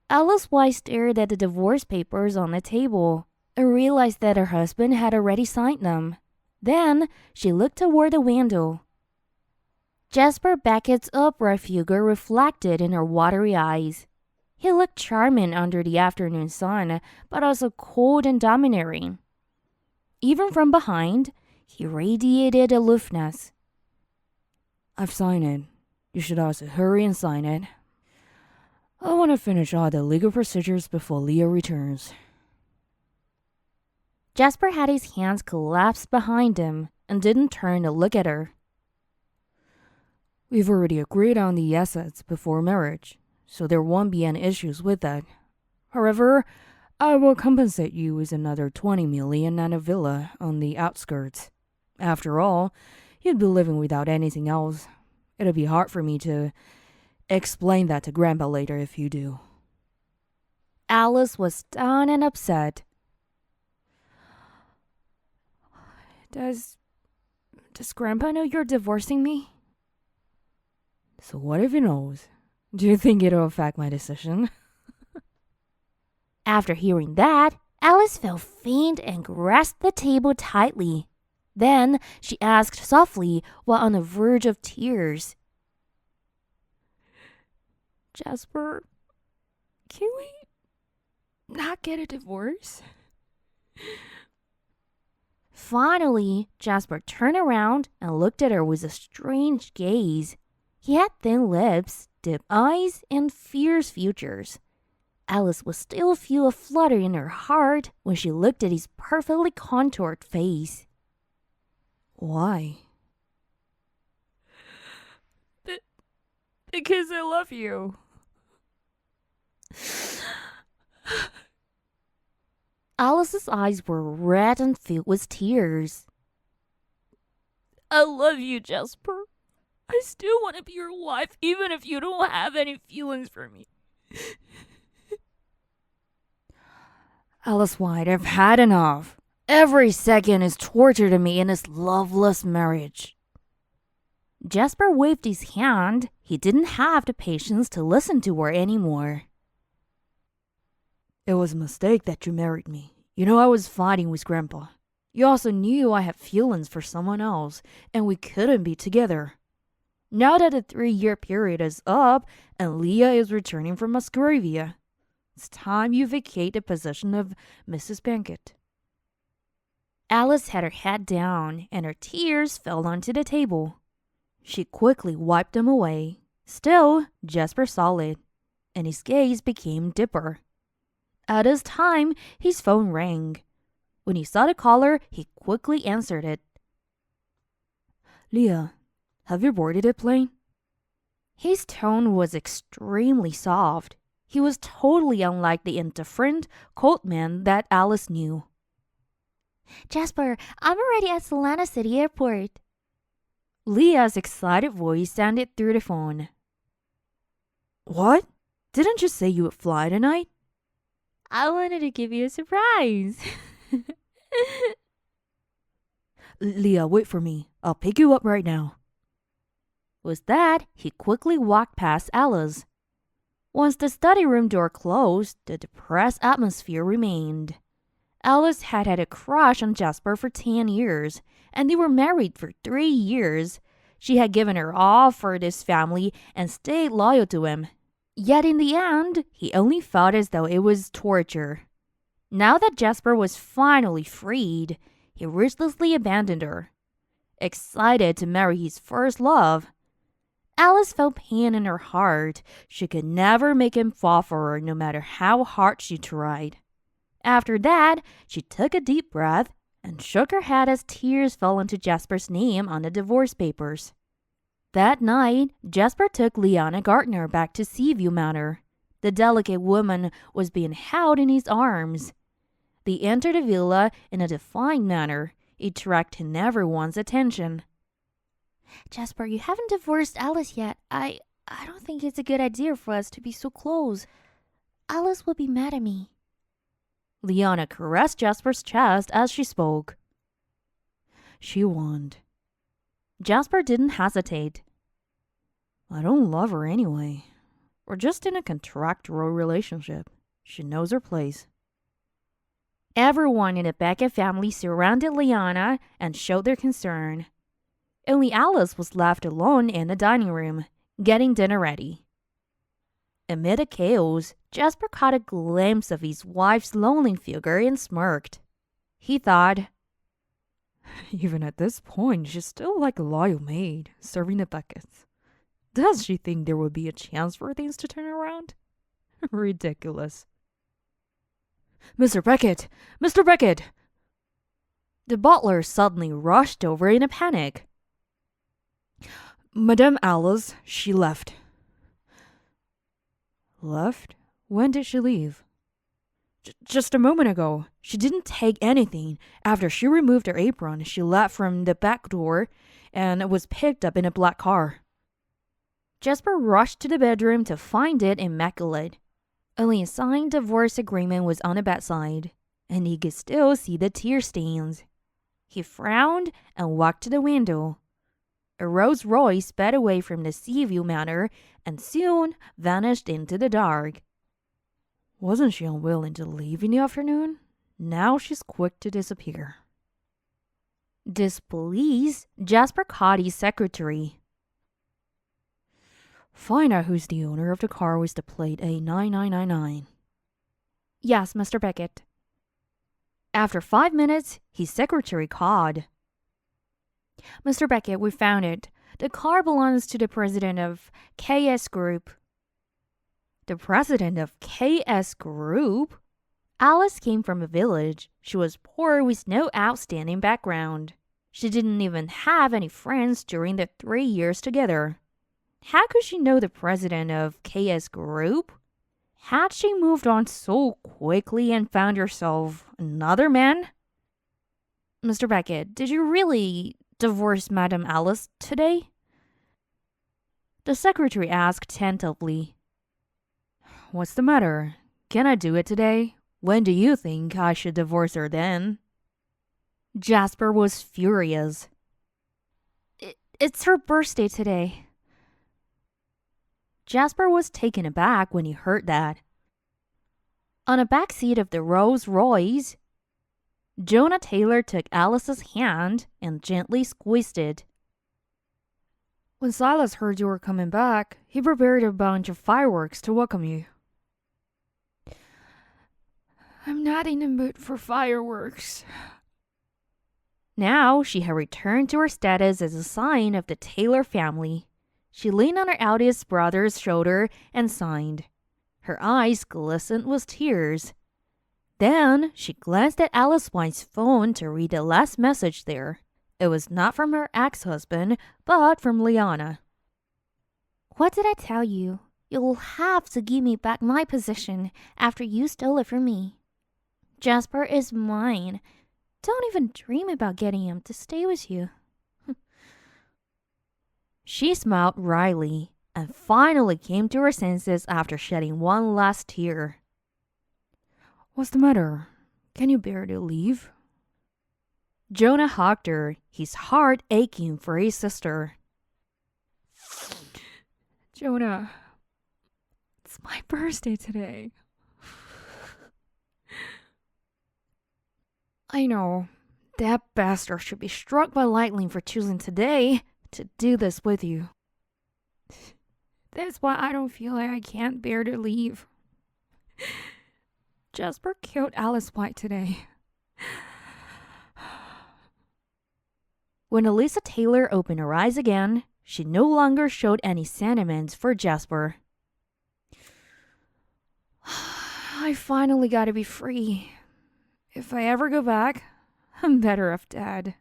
Alice White stared at the divorce papers on the table and realized that her husband had already signed them. Then she looked toward the window. Jasper Beckett's upright figure reflected in her watery eyes. He looked charming under the afternoon sun, but also cold and domineering. Even from behind, he radiated aloofness. I've signed it. You should also hurry and sign it. I want to finish all the legal procedures before Leah returns. Jasper had his hands collapsed behind him and didn't turn to look at her. We've already agreed on the assets before marriage, so there won't be any issues with that. However, I will compensate you with another $20 million and a villa on the outskirts. After all, you'd be living without anything else. It'll be hard for me to explain that to Grandpa later if you do. Alice was stunned and upset. Does Grandpa know you're divorcing me? So what if he knows? Do you think it'll affect my decision? After hearing that, Alice felt faint and grasped the table tightly. Then she asked softly while on the verge of tears. Jasper, can we not get a divorce? Finally, Jasper turned around and looked at her with a strange gaze. He had thin lips, deep eyes, and fierce features. Alice would still feel a flutter in her heart when she looked at his perfectly contoured face. Why? Because I love you. Alice's eyes were red and filled with tears. I love you, Jasper. I still want to be your wife, even if you don't have any feelings for me. Alice White, I've had enough. Every second is torture to me in this loveless marriage. Jasper waved his hand. He didn't have the patience to listen to her anymore. It was a mistake that you married me. You know, I was fighting with Grandpa. You also knew I had feelings for someone else, and we couldn't be together. Now that the 3-year period is up and Leah is returning from Musgravia, it's time you vacate the position of Mrs. Beckett. Alice had her head down and her tears fell onto the table. She quickly wiped them away. Still, Jasper saw it, and his gaze became deeper. At this time, his phone rang. When he saw the caller, he quickly answered it. Leah, have you boarded the plane? His tone was extremely soft. He was totally unlike the indifferent, cold man that Alice knew. Jasper, I'm already at Savannah City Airport. Leah's excited voice sounded through the phone. What? Didn't you say you would fly tonight? I wanted to give you a surprise. Leah, wait for me. I'll pick you up right now. With that, he quickly walked past Alice. Once the study room door closed, the depressed atmosphere remained. Alice had had a crush on Jasper for 10 years, and they were married for 3 years. She had given her all for this family and stayed loyal to him. Yet in the end, he only felt as though it was torture. Now that Jasper was finally freed, he ruthlessly abandoned her. Excited to marry his first love, Alice felt pain in her heart. She could never make him fall for her no matter how hard she tried. After that, she took a deep breath and shook her head as tears fell into Jasper's name on the divorce papers. That night, Jasper took Leanna Gardner back to Seaview Manor. The delicate woman was being held in his arms. They entered the villa in a defiant manner, attracting everyone's attention. Jasper, you haven't divorced Alice yet. I don't think it's a good idea for us to be so close. Alice will be mad at me. Leanna caressed Jasper's chest as she spoke. She won't. Jasper didn't hesitate. I don't love her anyway. or just in a contractual relationship. She knows her place. Everyone in the Beckett family surrounded Liana and showed their concern. Only Alice was left alone in the dining room, getting dinner ready. Amid the chaos, Jasper caught a glimpse of his wife's lonely figure and smirked. He thought, Even at this point, she's still like a loyal maid, serving the Beckets. Does she think there will be a chance for things to turn around? Ridiculous. Mr. Beckett! Mr. Beckett! the butler suddenly rushed over in a panic. Madame Alice, she left. Left? When did she leave? Just a moment ago. She didn't take anything. After she removed her apron, she left from the back door and was picked up in a black car. Jasper rushed to the bedroom to find it immaculate. Only a signed divorce agreement was on the bedside, and he could still see the tear stains. He frowned and walked to the window. A Rolls Royce sped away from the Seaview Manor and soon vanished into the dark. Wasn't she unwilling to leave in the afternoon? Now she's quick to disappear. Displeased, Jasper caught his secretary. Find out who's the owner of the car with the plate A9999. Yes, Mr. Beckett. After 5 minutes, his secretary called. Mr. Beckett, we found it. The car belongs to the president of KS Group. The president of KS Group? Alice came from a village. She was poor with no outstanding background. She didn't even have any friends during the 3 years together. How could she know the president of KS Group? Had she moved on so quickly and found herself another man? Mr. Beckett, did you really divorce Madame Alice today? The secretary asked tentatively. What's the matter? Can I do it today? When do you think I should divorce her then? Jasper was furious. It's her birthday today. Jasper was taken aback when he heard that. On the back seat of the Rolls Royce, Jonah Taylor took Alice's hand and gently squeezed it. When Silas heard you were coming back, he prepared a bunch of fireworks to welcome you. I'm not in the mood for fireworks. Now she had returned to her status as a scion of the Taylor family. She leaned on her eldest brother's shoulder and sighed. Her eyes glistened with tears. Then she glanced at Alice White's phone to read the last message there. It was not from her ex-husband, but from Liana. What did I tell you? You'll have to give me back my position after you stole it from me. Jasper is mine. Don't even dream about getting him to stay with you. She smiled wryly and finally came to her senses after shedding one last tear. What's the matter? Can you bear to leave? Jonah hugged her, his heart aching for his sister. Jonah, it's my birthday today. I know, that bastard should be struck by lightning for choosing today to do this with you. That's why I don't feel like I can't bear to leave. Jasper killed Alice White today. When Alyssa Taylor opened her eyes again, she no longer showed any sentiments for Jasper. I finally got to be free. If I ever go back, I'm better off dead.